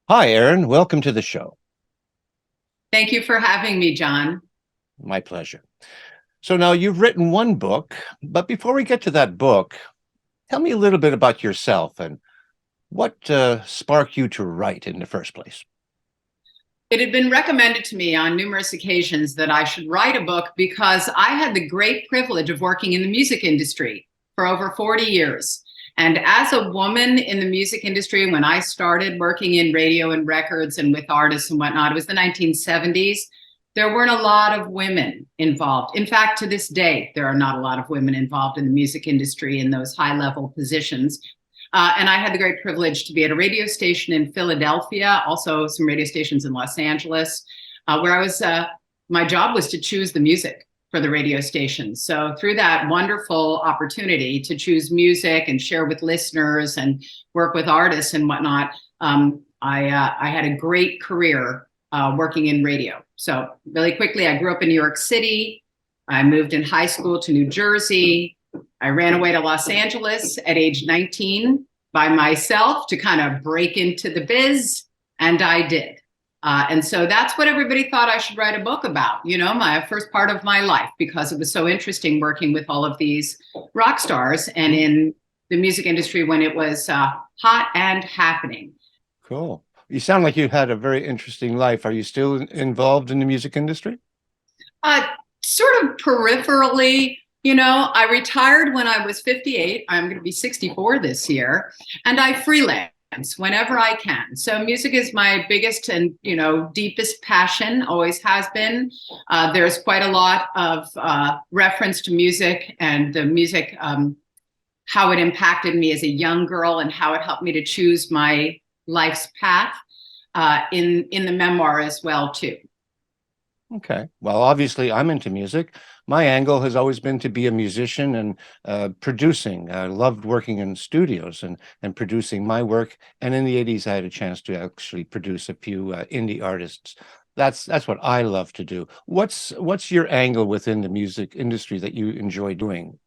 Hi, Erin. Welcome to the show. Thank you for having me, John. My pleasure. So now you've written one book, but before we get to that book, tell me a little bit about yourself and what sparked you to write in the first place. It had been recommended to me on numerous occasions that I should write a book because I had the great privilege of working in the music industry for over 40 years. And as a woman in the music industry, when I started working in radio and records and with artists and whatnot, it was the 1970s. There weren't a lot of women involved. In fact, to this day, there are not a lot of women involved in the music industry in those high level positions. And I had the great privilege to be at a radio station in Philadelphia, also some radio stations in Los Angeles, where my job was to choose the music for the radio station. So through that wonderful opportunity to choose music and share with listeners and work with artists and whatnot, I had a great career working in radio. So really quickly, I grew up in New York City. I moved in high school to New Jersey. I ran away to Los Angeles at age 19 by myself to kind of break into the biz, and I did. And so that's what everybody thought I should write a book about, my first part of my life, because it was so interesting working with all of these rock stars and in the music industry when it was hot and happening. Cool. You sound like you had a very interesting life. Are you still involved in the music industry? Sort of peripherally. I retired when I was 58. I'm going to be 64 this year, and I freelance whenever I can. So music is my biggest and, deepest passion, always has been. There's quite a lot of reference to music and the music, how it impacted me as a young girl and how it helped me to choose my life's path in the memoir as well, too. Okay. Well, obviously, I'm into music. My angle has always been to be a musician and producing. I loved working in studios and producing my work. And in the 80s, I had a chance to actually produce a few indie artists. That's what I love to do. What's your angle within the music industry that you enjoy doing?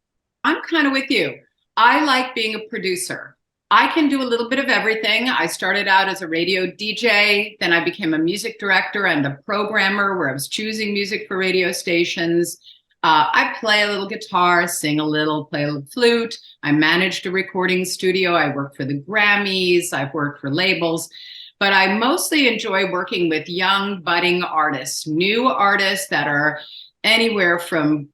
I'm kind of with you. I like being a producer. I can do a little bit of everything. I started out as a radio DJ, then I became a music director and a programmer where I was choosing music for radio stations. I play a little guitar, sing a little, play a little flute. I managed a recording studio. I worked for the Grammys. I've worked for labels. But I mostly enjoy working with young, budding artists, new artists that are anywhere from,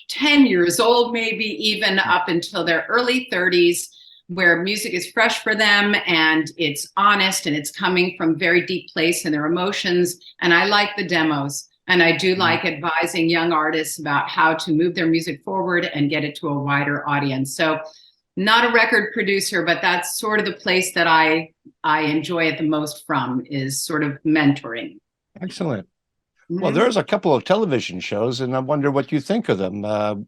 10 years old, maybe even up until their early 30s, where music is fresh for them and it's honest and it's coming from very deep place in their emotions. And I like the demos. And I do like advising young artists about how to move their music forward and get it to a wider audience. So not a record producer, but that's sort of the place that I enjoy it the most from, is sort of mentoring. Excellent. Well, Mhm. there's a couple of television shows, and I wonder what you think of them.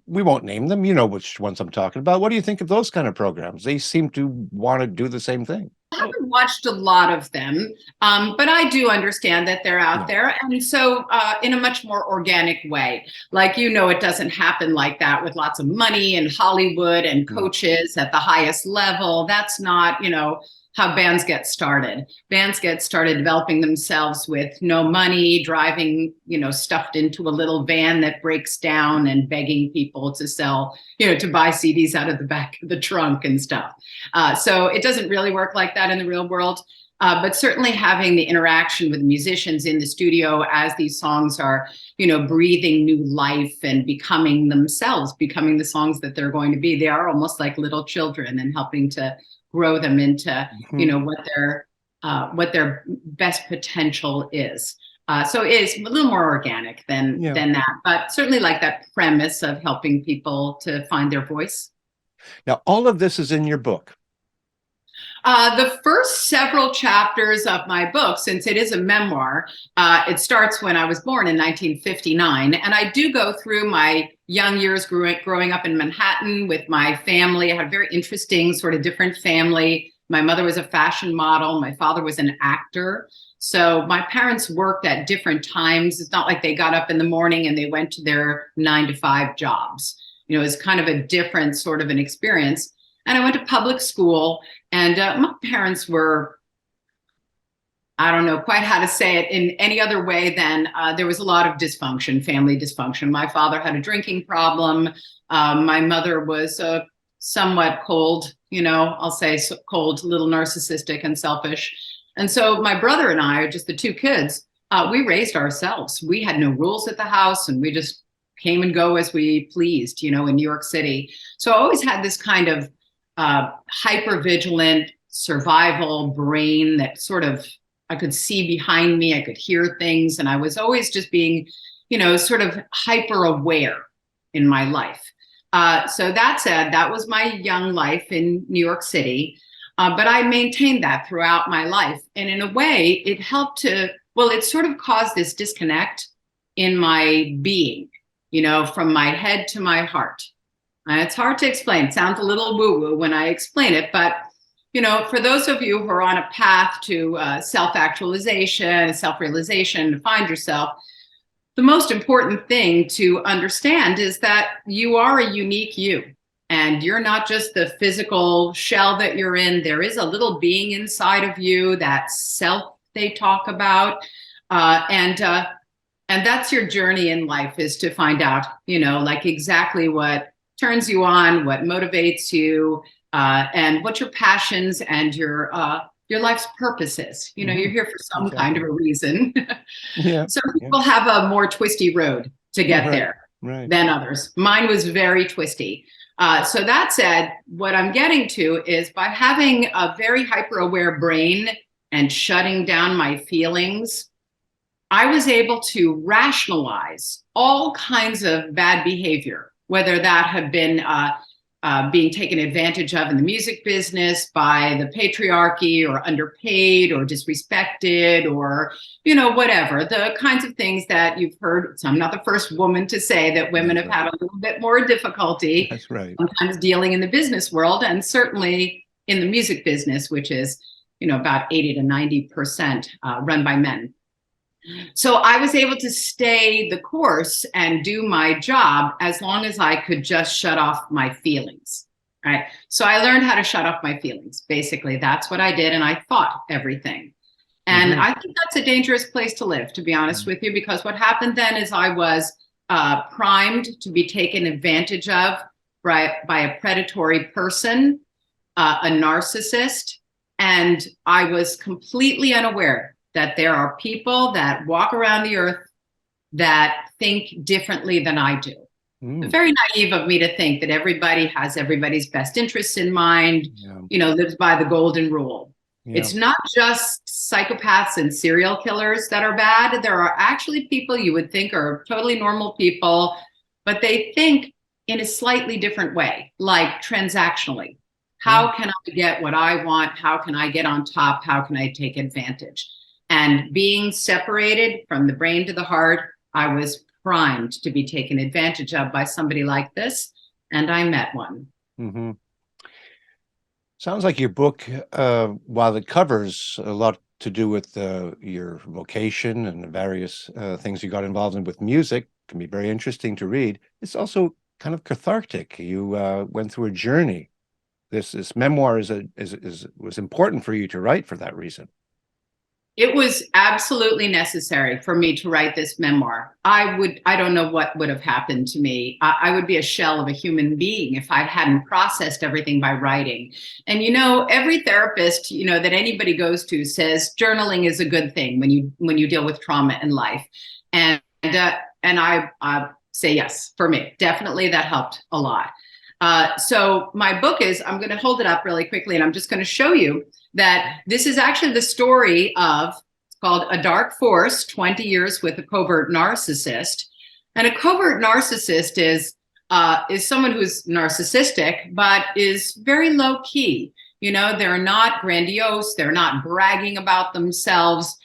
We won't name them. You know which ones I'm talking about. What do you think of those kind of programs? They seem to want to do the same thing. I haven't watched a lot of them, but I do understand that they're out Yeah. there. And so in a much more organic way, like, it doesn't happen like that with lots of money and Hollywood and Mm. coaches at the highest level. That's not, how bands get started. Bands get started developing themselves with no money, driving, stuffed into a little van that breaks down and begging people to sell, to buy CDs out of the back of the trunk and stuff. So it doesn't really work like that in the real world. But certainly having the interaction with musicians in the studio as these songs are, breathing new life and becoming themselves, becoming the songs that they're going to be. They are almost like little children, and helping to grow them into, Mhm. what their best potential is. So it's a little more organic Yeah. than that, but certainly like that premise of helping people to find their voice. Now, all of this is in your book. The first several chapters of my book, since it is a memoir, it starts when I was born in 1959. And I do go through my young years growing up in Manhattan with my family. I had a very interesting, sort of different family. My mother was a fashion model. My father was an actor. So my parents worked at different times. It's not like they got up in the morning and they went to their 9 to 5 jobs. It was kind of a different sort of an experience. And I went to public school, and my parents were I don't know quite how to say it in any other way than there was a lot of dysfunction, family dysfunction. My father had a drinking problem. My mother was somewhat cold, I'll say cold, a little narcissistic and selfish. And so my brother and I, just the two kids, we raised ourselves. We had no rules at the house, and we just came and go as we pleased, in New York City. So I always had this kind of hyper vigilant survival brain that sort of, I could see behind me, I could hear things, and I was always just being, sort of hyper aware in my life. So that said, that was my young life in New York City. But I maintained that throughout my life. And in a way, it helped to, well, it sort of caused this disconnect in my being, from my head to my heart. And it's hard to explain. It sounds a little woo-woo when I explain it, but for those of you who are on a path to self-actualization, self-realization, to find yourself, the most important thing to understand is that you are a unique you. And you're not just the physical shell that you're in. There is a little being inside of you, that self they talk about. And that's your journey in life, is to find out, like exactly what turns you on, what motivates you, and what your passions and your life's purpose is. You're here for some kind of a reason. Yeah. Some people have a more twisty road to get there than others. Mine was very twisty. So that said, what I'm getting to is, by having a very hyper-aware brain and shutting down my feelings, I was able to rationalize all kinds of bad behavior, whether that had been being taken advantage of in the music business by the patriarchy, or underpaid, or disrespected, or, whatever, the kinds of things that you've heard. So I'm not the first woman to say that women have had a little bit more difficulty sometimes dealing in the business world, and certainly in the music business, which is, about 80 to 90% run by men. So I was able to stay the course and do my job as long as I could just shut off my feelings, right? So I learned how to shut off my feelings. Basically, that's what I did, and I thought everything. And I think that's a dangerous place to live, to be honest with you, because what happened then is I was primed to be taken advantage of by a predatory person, a narcissist, and I was completely unaware that there are people that walk around the earth that think differently than I do. Very naive of me to think that everybody has everybody's best interests in mind, lives by the golden rule. It's not just psychopaths and serial killers that are bad. There are actually people you would think are totally normal people, but they think in a slightly different way, like transactionally. How can I get what I want? How can I get on top? How can I take advantage? And being separated from the brain to the heart, I was primed to be taken advantage of by somebody like this, and I met one. Sounds like your book, while it covers a lot to do with your vocation and the various things you got involved in with music, can be very interesting to read. It's also kind of cathartic. You went through a journey. This memoir was important for you to write for that reason. It was absolutely necessary for me to write this memoir. I don't know what would have happened to me. I would be a shell of a human being if I hadn't processed everything by writing. And every therapist, that anybody goes to says journaling is a good thing when you deal with trauma in life. And I say yes, for me, definitely that helped a lot. So my book is, I'm going to hold it up really quickly, and I'm just going to show you that this is actually the story of, it's called A Dark Force, 20 Years with a Covert Narcissist. And a covert narcissist is someone who's narcissistic, but is very low key. They're not grandiose. They're not bragging about themselves,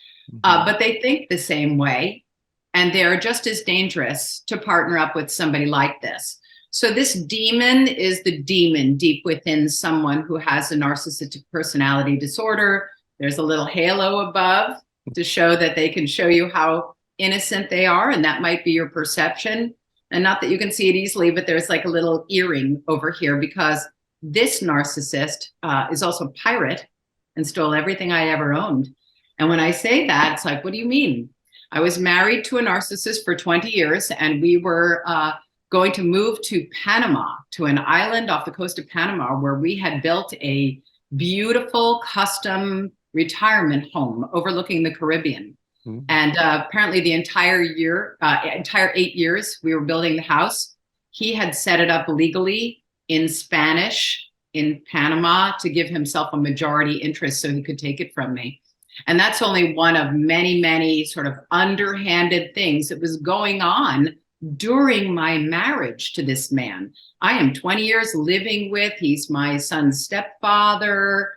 but they think the same way. And they're just as dangerous to partner up with somebody like this. So this demon is the demon deep within someone who has a narcissistic personality disorder. There's a little halo above to show that they can show you how innocent they are, and that might be your perception. And not that you can see it easily, but there's like a little earring over here, because this narcissist is also a pirate and stole everything I ever owned. And when I say that, it's like, what do you mean? I was married to a narcissist for 20 years, and we were going to move to Panama, to an island off the coast of Panama, where we had built a beautiful custom retirement home overlooking the Caribbean. Mm. And apparently the entire 8 years we were building the house, he had set it up legally in Spanish in Panama to give himself a majority interest so he could take it from me. And that's only one of many, many sort of underhanded things that was going on during my marriage to this man. I am 20 years living with, he's my son's stepfather,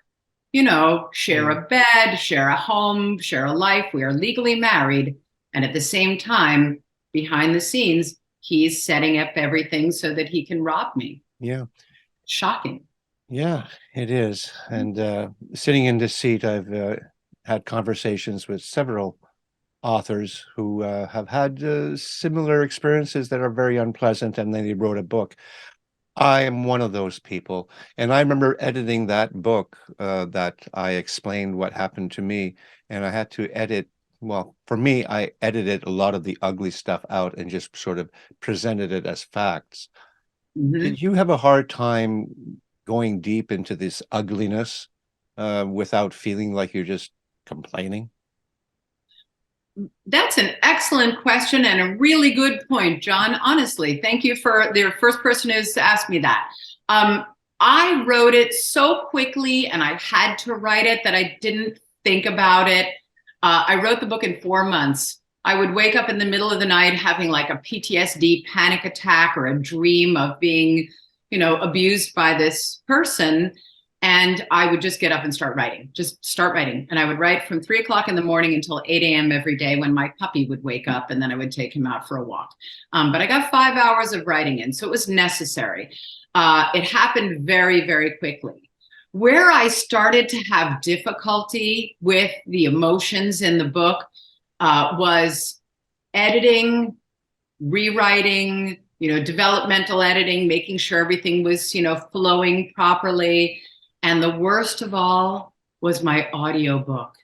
share a bed, share a home, share a life. We are legally married. And at the same time, behind the scenes, he's setting up everything so that he can rob me. Yeah. Shocking. Yeah, it is. And sitting in this seat, I've had conversations with several authors who have had similar experiences that are very unpleasant, and then they wrote a book. I am one of those people. And I remember editing that book that I explained what happened to me. And I had to edit, well, for me, I edited a lot of the ugly stuff out and just sort of presented it as facts. Mm-hmm. Did you have a hard time going deep into this ugliness without feeling like you're just complaining? That's an excellent question and a really good point, John. Honestly, thank you for the first person who's asked me that. I wrote it so quickly, and I had to write it, that I didn't think about it. I wrote the book in 4 months. I would wake up in the middle of the night having like a PTSD panic attack or a dream of being, abused by this person. And I would just get up and start writing. And I would write from 3 o'clock in the morning until 8 a.m. every day, when my puppy would wake up, and then I would take him out for a walk. But I got 5 hours of writing in, so it was necessary. It happened very, very quickly. Where I started to have difficulty with the emotions in the book was editing, rewriting, developmental editing, making sure everything was, flowing properly. And the worst of all was my audiobook.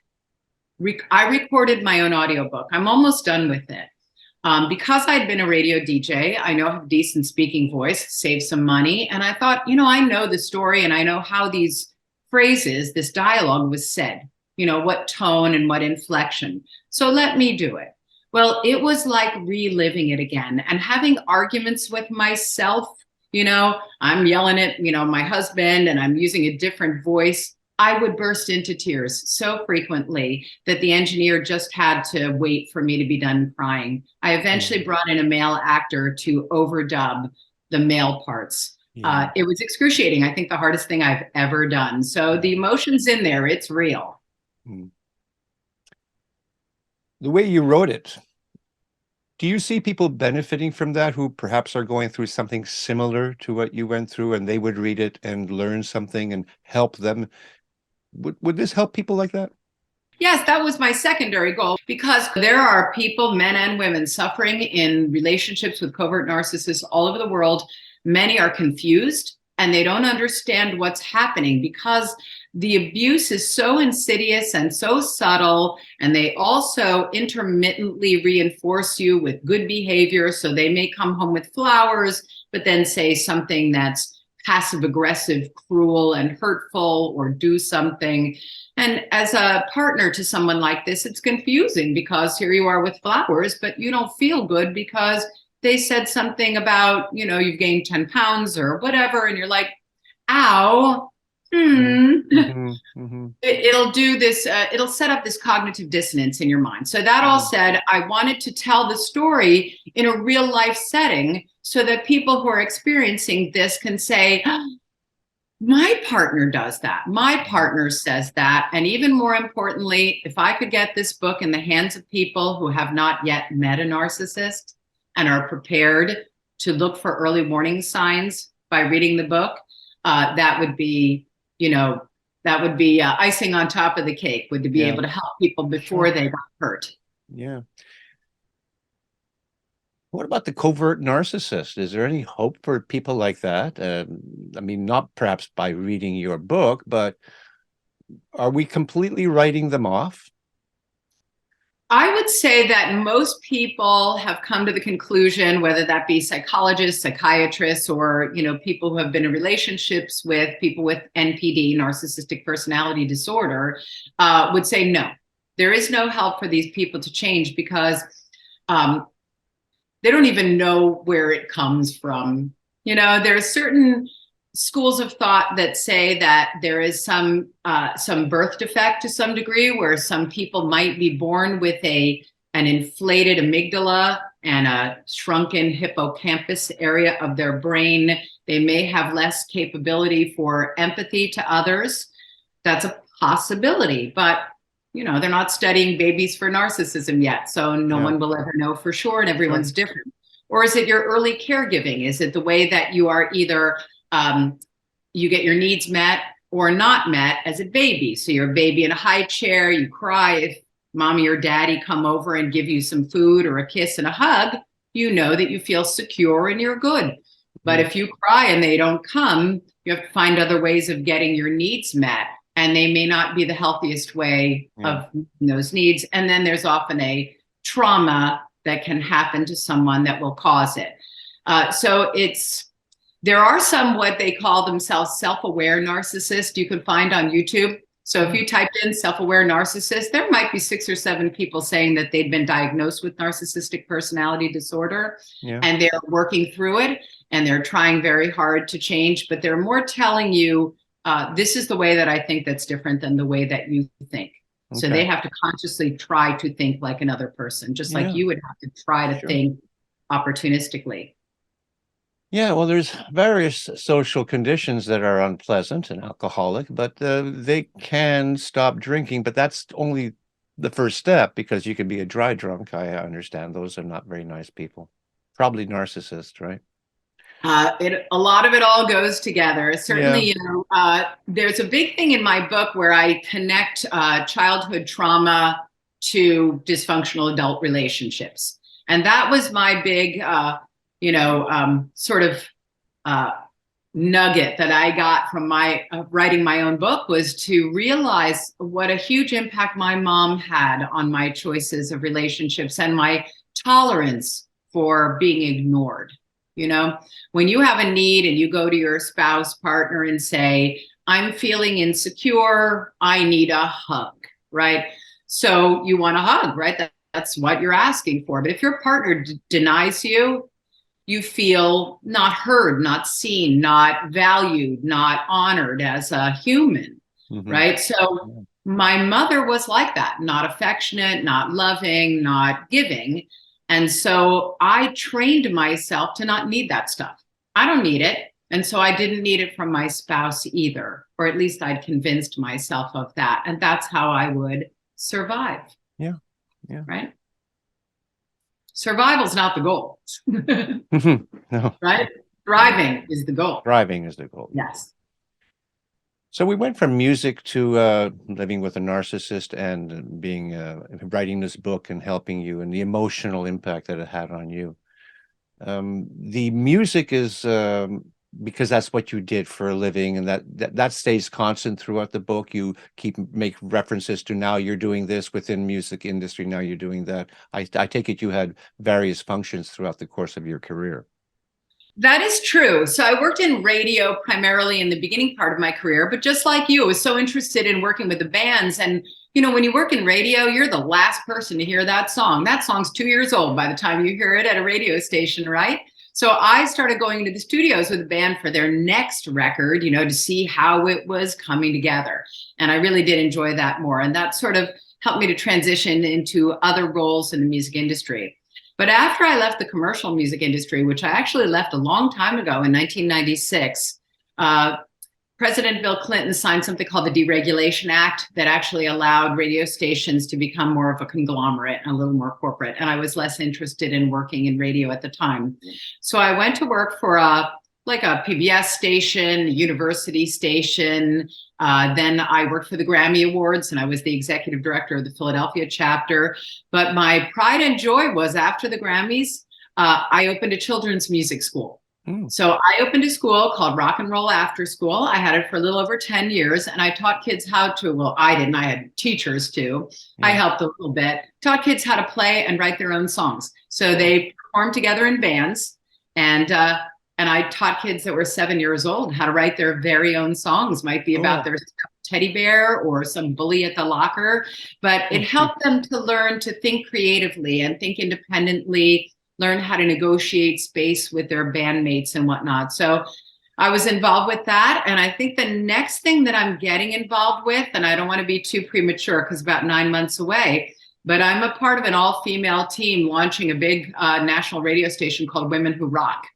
I recorded my own audiobook. I'm almost done with it. Because I'd been a radio DJ, I know I have a decent speaking voice, save some money. And I thought, I know the story and I know how these phrases, this dialogue was said, what tone and what inflection. So let me do it. Well, it was like reliving it again and having arguments with myself. I'm yelling at, my husband, and I'm using a different voice. I would burst into tears so frequently that the engineer just had to wait for me to be done crying. I eventually brought in a male actor to overdub the male parts. Yeah. It was excruciating. I think the hardest thing I've ever done. So the emotion's in there. It's real. The way you wrote it, do you see people benefiting from that who perhaps are going through something similar to what you went through, and they would read it and learn something and help them? Would this help people like that? Yes, that was my secondary goal, because there are people, men and women, suffering in relationships with covert narcissists all over the world. Many are confused and they don't understand what's happening because the abuse is so insidious and so subtle, and they also intermittently reinforce you with good behavior. So they may come home with flowers, but then say something that's passive aggressive, cruel, and hurtful, or do something. And as a partner to someone like this, it's confusing because here you are with flowers, but you don't feel good because they said something about, you've gained 10 pounds or whatever. And you're like, ow. It'll do this, it'll set up this cognitive dissonance in your mind. So that all said, I wanted to tell the story in a real life setting so that people who are experiencing this can say, my partner does that. My partner says that. And even more importantly, if I could get this book in the hands of people who have not yet met a narcissist and are prepared to look for early warning signs by reading the book, that would be, icing on top of the cake, would to be able to help people before they got hurt. Yeah. What about the covert narcissist? Is there any hope for people like that? I mean, not perhaps by reading your book, but are we completely writing them off? I would say that most people have come to the conclusion, whether that be psychologists, psychiatrists, or people who have been in relationships with people with NPD, narcissistic personality disorder, would say no. There is no help for these people to change because they don't even know where it comes from. There are certain schools of thought that say that there is some birth defect to some degree, where some people might be born with an inflated amygdala and a shrunken hippocampus area of their brain. They may have less capability for empathy to others. That's a possibility, but they're not studying babies for narcissism yet, so no one will ever know for sure, and everyone's different. Or is it your early caregiving? Is it the way that you are either you get your needs met or not met as a baby? So you're a baby in a high chair, you cry if mommy or daddy come over and give you some food or a kiss and a hug, you know that you feel secure and you're good. But if you cry and they don't come, you have to find other ways of getting your needs met. And they may not be the healthiest way of meeting those needs. And then there's often a trauma that can happen to someone that will cause it. So there are some what they call themselves self-aware narcissists you can find on YouTube. So if you type in self-aware narcissist, there might be 6 or 7 people saying that they've been diagnosed with narcissistic personality disorder, and they're working through it, and they're trying very hard to change, but they're more telling you, this is the way that I think that's different than the way that you think. Okay. So they have to consciously try to think like another person, just like you would have to try to think opportunistically. Yeah, well, there's various social conditions that are unpleasant and alcoholic, but they can stop drinking. But that's only the first step, because you can be a dry drunk. I understand those are not very nice people. Probably narcissists, right? A lot of it all goes together. Certainly, there's a big thing in my book where I connect childhood trauma to dysfunctional adult relationships. And that was my big, sort of nugget that I got from my writing my own book, was to realize what a huge impact my mom had on my choices of relationships and my tolerance for being ignored. When you have a need and you go to your spouse, partner, and say, I'm feeling insecure, I need a hug, right? So you want a hug, right? That's what you're asking for. But if your partner denies you, you feel not heard, not seen, not valued, not honored as a human, right? So my mother was like that, not affectionate, not loving, not giving. And so I trained myself to not need that stuff. I don't need it. And so I didn't need it from my spouse either, or at least I'd convinced myself of that. And that's how I would survive. Yeah. Right? Survival's not the goal. No. Right? Thriving is the goal. Thriving is the goal. Yes. So we went from music to living with a narcissist and being writing this book and helping you, and the emotional impact that it had on you. The music is because that's what you did for a living, and that stays constant throughout the book. You make references to, now you're doing this within music industry, now you're doing that. I take it you had various functions throughout the course of your career. That is true. So I worked in radio primarily in the beginning part of my career, but just like you, I was so interested in working with the bands. And, when you work in radio, you're the last person to hear that song. That song's 2 years old by the time you hear it at a radio station, right? So I started going into the studios with the band for their next record, to see how it was coming together. And I really did enjoy that more. And that sort of helped me to transition into other roles in the music industry. But after I left the commercial music industry, which I actually left a long time ago in 1996, President Bill Clinton signed something called the Deregulation Act that actually allowed radio stations to become more of a conglomerate and a little more corporate. And I was less interested in working in radio at the time. So I went to work for a PBS station, a university station. Then I worked for the Grammy Awards, and I was the executive director of the Philadelphia chapter. But my pride and joy was, after the Grammys, I opened a children's music school. Mm, So I opened a school called Rock and Roll After School. I had it for a little over 10 years, and I taught kids how to, well, I didn't, I had teachers too. I yeah. helped a little bit, taught kids how to play and write their own songs. So Oh, they performed together in bands, and I taught kids that were 7 years old how to write their very own songs. Might be about oh, their teddy bear or some bully at the locker, but it helped them to learn to think creatively and think independently, learn how to negotiate space with their bandmates and whatnot. So I was involved with that. And I think the next thing that I'm getting involved with, and I don't want to be too premature because about 9 months away, but I'm a part of an all-female team launching a big national radio station called Women Who Rock.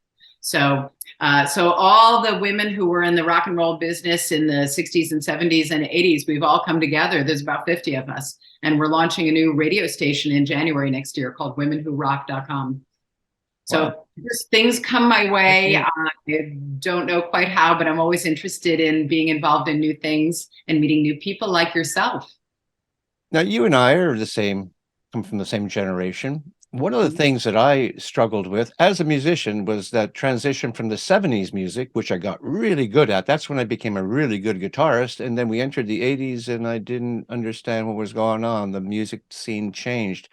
So all the women who were in the rock and roll business in the 60s and 70s and 80s, we've all come together. There's about 50 of us. And we're launching a new radio station in January next year called womenwhorock.com. wow. So just things come my That's way. neat. I don't know quite how, but I'm always interested in being involved in new things and meeting new people like yourself. Now, you and I are the same, come from the same generation. One of the things that I struggled with as a musician was that transition from the 70s music, which I got really good at. That's when I became a really good guitarist. And then we entered the 80s and I didn't understand what was going on. The music scene changed.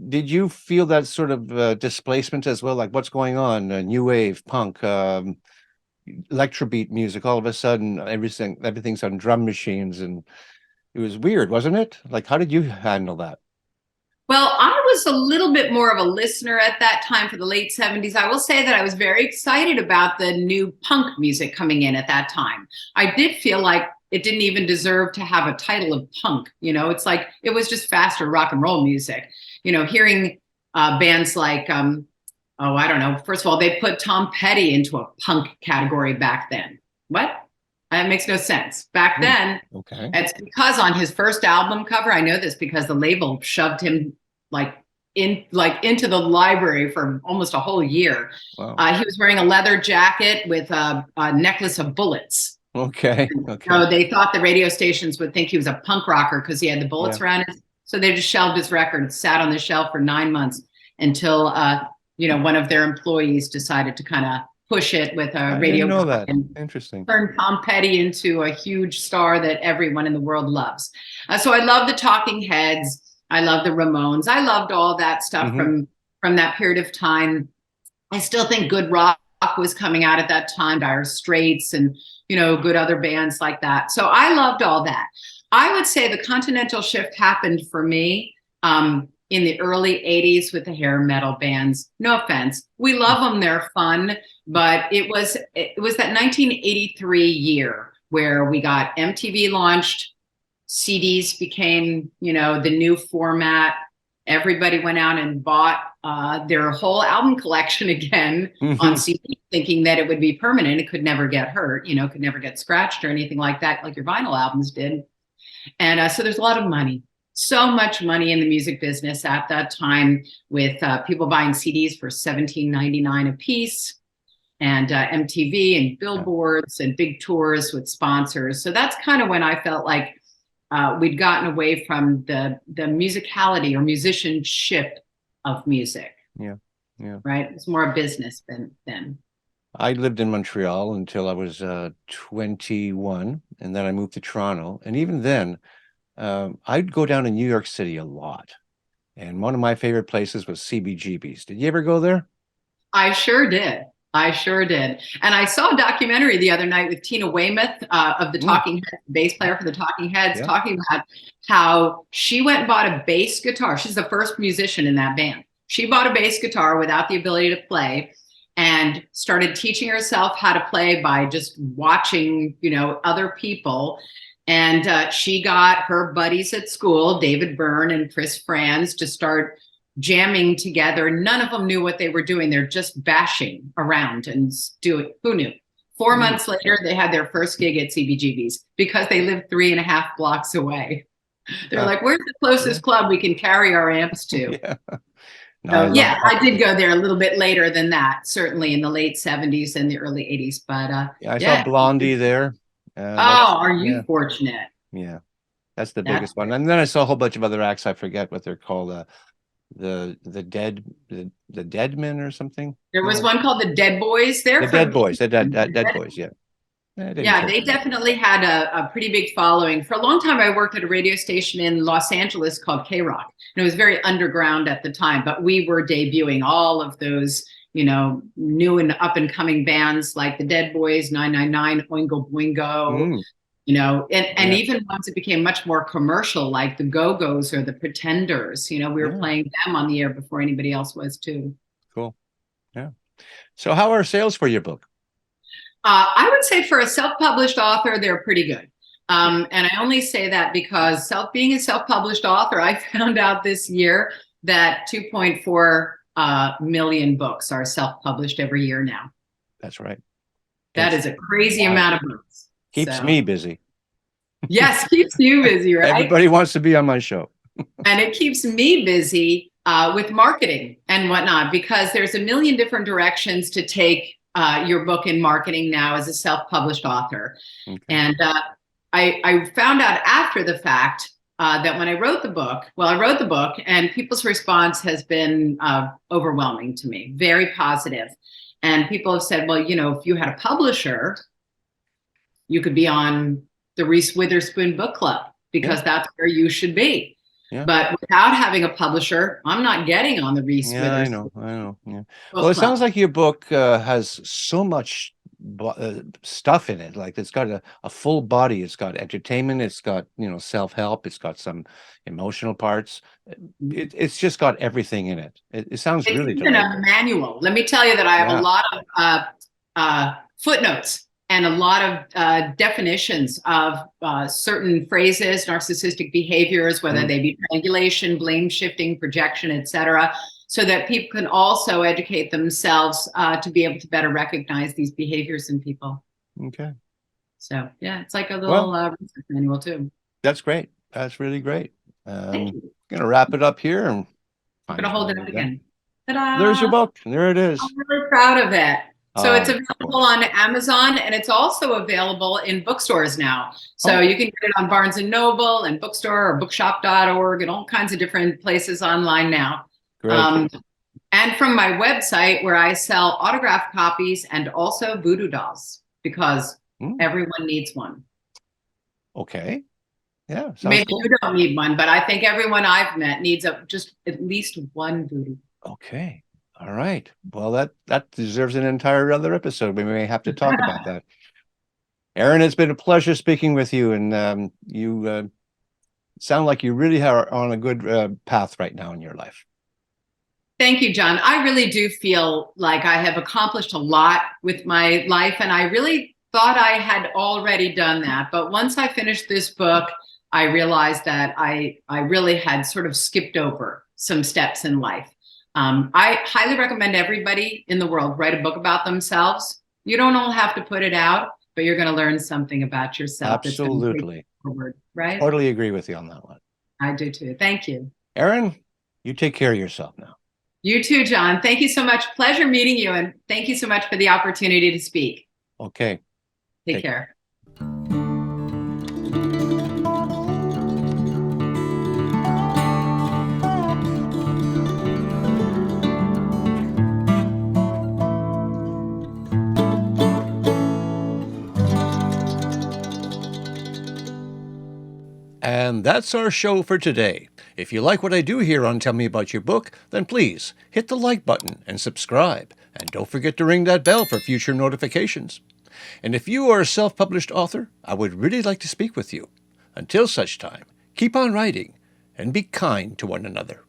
Did you feel that sort of displacement as well? Like what's going on? New wave, punk, electrobeat music. All of a sudden, everything's on drum machines, and it was weird, wasn't it? Like, how did you handle that? Well, I was a little bit more of a listener at that time for the late 70s. I will say that I was very excited about the new punk music coming in at that time. I did feel like it didn't even deserve to have a title of punk. It's like it was just faster rock and roll music. Hearing bands like, oh, I don't know. First of all, they put Tom Petty into a punk category back then. What? That makes no sense. Back Hmm, then, okay. it's because on his first album cover, I know this because the label shoved him like into the library for almost a whole year. Wow. He was wearing a leather jacket with a necklace of bullets. Okay. Okay. So they thought the radio stations would think he was a punk rocker because he had the Yeah. bullets around his. So they just shelved his record, sat on the shelf for 9 months until one of their employees decided to kind of push it with a I didn't radio know guy that. and Interesting. turned Tom Petty into a huge star that everyone in the world loves. So I love the Talking Heads. I love the Ramones. I loved all that stuff Hmm. from that period of time. I still think good rock was coming out at that time, Dire Straits and good other bands like that. So I loved all that. I would say the continental shift happened for me in the early 80s with the hair metal bands. No offense. We love them, they're fun, but it was that 1983 year where we got MTV launched, CDs became, the new format. Everybody went out and bought their whole album collection again on Hmm. CD, thinking that it would be permanent. It could never get hurt, could never get scratched or anything like that, like your vinyl albums did. And so there's a lot of money, so much money in the music business at that time, with people buying CDs for $17.99 a piece, and MTV and Yeah. billboards and big tours with sponsors. So that's kind of when I felt like we'd gotten away from the musicality or musicianship of music, Yeah. Yeah. right? It's more a business than then. I lived in Montreal until I was 21, and then I moved to Toronto. And even then, I'd go down to New York City a lot. And one of my favorite places was CBGB's. Did you ever go there? I sure did. I sure did. And I saw a documentary the other night with Tina Weymouth of the Mm, Talking Heads, bass player for the Talking Heads, yeah. talking about how she went and bought a bass guitar. She's the first musician in that band. She bought a bass guitar without the ability to play and started teaching herself how to play by just watching, other people. And she got her buddies at school, David Byrne and Chris Franz, to start jamming together. None of them knew what they were doing. They're just bashing around and doing. Who knew? Four Mm, months later, they had their first gig at CBGB's because they lived 3.5 blocks away. They're huh, like, "Where's the yeah. closest club we can carry our amps to?" Yeah. No, I So love yeah, that. I did go there a little bit later than that, certainly in the late 70s and the early 80s. But Yeah, I saw yeah. Blondie there. Oh, That's are yeah, you fortunate? yeah. That's the That's biggest one. And then I saw a whole bunch of other acts. I forget what they're called. the dead the dead men or something. There was No, one called The Dead Boys. They're the dead from boys, England. dead boys. Yeah, I didn't Yeah, care they for that. definitely had a pretty big following. For a long time, I worked at a radio station in Los Angeles called K-Rock, and it was very underground at the time. But we were debuting all of those, new and up and coming bands like the Dead Boys, 999, Oingo Boingo, Mm, and yeah, even once it became much more commercial, like the Go-Go's or the Pretenders. We were yeah, playing them on the air before anybody else was too. cool. Yeah. So how are sales for your book? I would say for a self-published author, they're pretty good. And I only say that because being a self-published author, I found out this year that 2.4 million books are self-published every year now. That's right. That It's is a crazy wild. amount of books. Keeps So me busy. yes, keeps you busy, right? Everybody wants to be on my show. And it keeps me busy with marketing and whatnot, because there's a million different directions to take your book in marketing now as a self-published author. Okay. And I found out after the fact that when I wrote the book, I wrote the book and people's response has been overwhelming to me, very positive. And people have said, well, if you had a publisher, you could be on the Reese Witherspoon book club, because Yeah, that's where you should be. yeah. But without having a publisher, I'm not getting on the Reese Yeah, I Witherspoon know, I know. Yeah. Well, book it sounds club. like your book has so much stuff in it. Like it's got a full body. It's got entertainment. It's got, self-help. It's got some emotional parts. It's just got everything in it. It sounds It's really even a delightful. manual. Let me tell you that I have a Yeah. lot of footnotes and a lot of definitions of certain phrases, narcissistic behaviors, whether Mm, they be triangulation, blame shifting, projection, etc., so that people can also educate themselves to be able to better recognize these behaviors in people. okay. So yeah, it's like a little Well, research manual too. that's great. That's really great. Thank you. Gonna wrap it up here and I'm find going to you hold when it we're up done. again. There's your Ta-da! book. There it I'm is. really proud of it. So it's Of available course. on Amazon, and it's also available in bookstores now. So Oh, you can get it on Barnes and Noble and Bookstore or bookshop.org and all kinds of different places online now. great. Um, and from my website, where I sell autographed copies and also voodoo dolls, because Mm, everyone needs one. okay. Yeah, sounds Maybe cool. you don't need one, but I think everyone I've met needs just at least one voodoo. Okay. All right. Well, that deserves an entire other episode. We may have to talk about that. Erin, it's been a pleasure speaking with you, and you sound like you really are on a good path right now in your life. Thank you, John. I really do feel like I have accomplished a lot with my life, and I really thought I had already done that. But once I finished this book, I realized that I really had sort of skipped over some steps in life. I highly recommend everybody in the world write a book about themselves. You don't all have to put it out, but you're going to learn something about yourself that's going to take Absolutely. you forward, right? Totally agree with you on that one. I do too. Thank you. Erin, you take care of yourself now. You too, John. Thank you so much. Pleasure meeting you. And thank you so much for the opportunity to speak. Okay. Take Take care. care. And that's our show for today. If you like what I do here on Tell Me About Your Book, then please hit the like button and subscribe. And don't forget to ring that bell for future notifications. And if you are a self-published author, I would really like to speak with you. Until such time, keep on writing and be kind to one another.